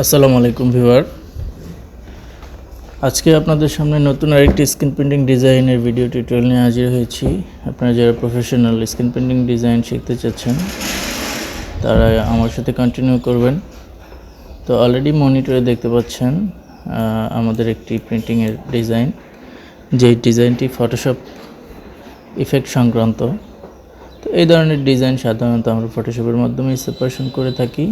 আসসালামু আলাইকুম ভিউয়ার। আজকে আপনাদের সামনে নতুন আরেকটি স্ক্রিন প্রিন্টিং ডিজাইনের ভিডিও টিউটোরিয়াল নিয়ে হাজির হয়েছি। আপনারা যারা প্রফেশনাল স্ক্রিন প্রিন্টিং ডিজাইন শিখতে চাচ্ছেন তারা আমার সাথে কন্টিনিউ করবেন। তো অলরেডি মনিটরে দেখতে পাচ্ছেন আমাদের একটি প্রিন্টিংয়ের ডিজাইন, যেই ডিজাইনটি ফটোশপ ইফেক্ট সংক্রান্ত। তো এই ধরনের ডিজাইন সাধারণত আমরা ফটোশপের মাধ্যমে সেপারেশন করে থাকি।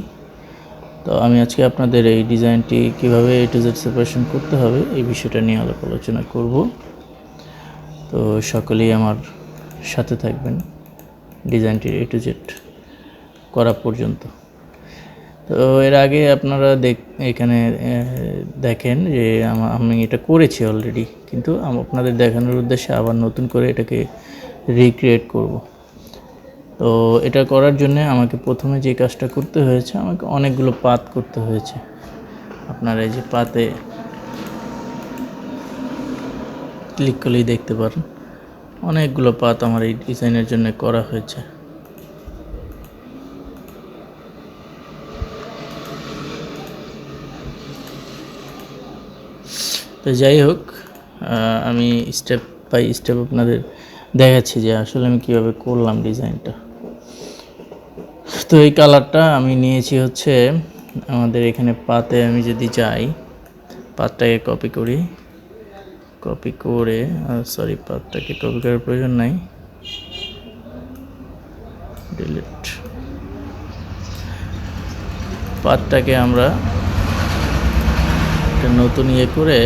তো আমি আজকে আপনাদের এই ডিজাইনটি কিভাবে A to Z সেপারেশন করতে হবে এই বিষয়টা নিয়ে আলোচনা করব। তো সকলেই আমার সাথে থাকবেন ডিজাইনটির A to Z করা পর্যন্ত। তো এর আগে আপনারা এখানে দেখেন যে আমি এটা করেছি অলরেডি, কিন্তু আপনাদের দেখানোর উদ্দেশ্যে আবার নতুন করে এটাকে রিক্রিয়েট করব। তো এটা করার জন্য আমাকে প্রথমে যে কাজটা করতে হয়েছে, আমাকে অনেকগুলো পাত করতে হয়েছে। আপনারা এই যে পাতে ক্লিক করলেই দেখতে পারেন অনেকগুলো পাত আমার এই ডিজাইনের জন্য করা হয়েছে। তো যাই হোক, আমি স্টেপ বাই স্টেপ আপনাদের দেখাচ্ছি যে আসলে আমি কীভাবে করলাম ডিজাইনটা। তো এই কালারটা আমি নিয়েছি হচ্ছে আমাদের এখানে পাতে। আমি যদি যাই, পাতটাকে কপি করে পাতটাকে কপি করার প্রয়োজন নাই, ডিলিট। পাতটাকে আমরা একটা নতুন করে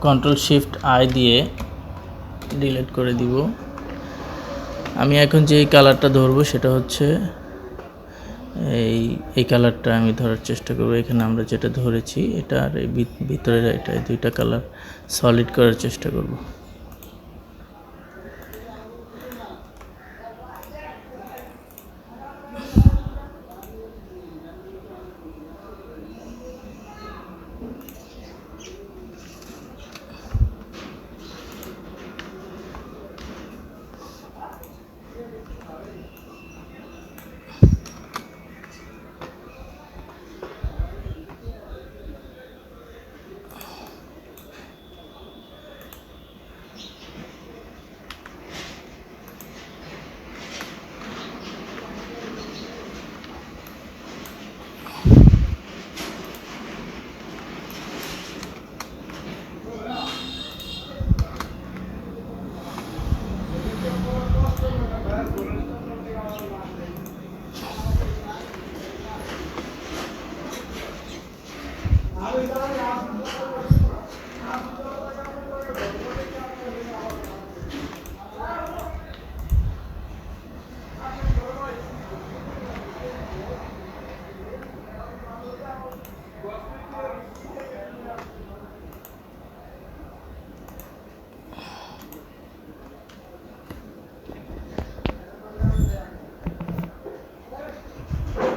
Ctrl+Shift+I দিয়ে ডিলিট করে দিব। আমি এখন যে কালারটা ধরবো সেটা হচ্ছে এই কালারটা আমি ধরার চেষ্টা করব। এখানে আমরা যেটা ধরেছি এটা আর এই ভিতরের এটা, দুইটা কালার সলিড করার চেষ্টা করব।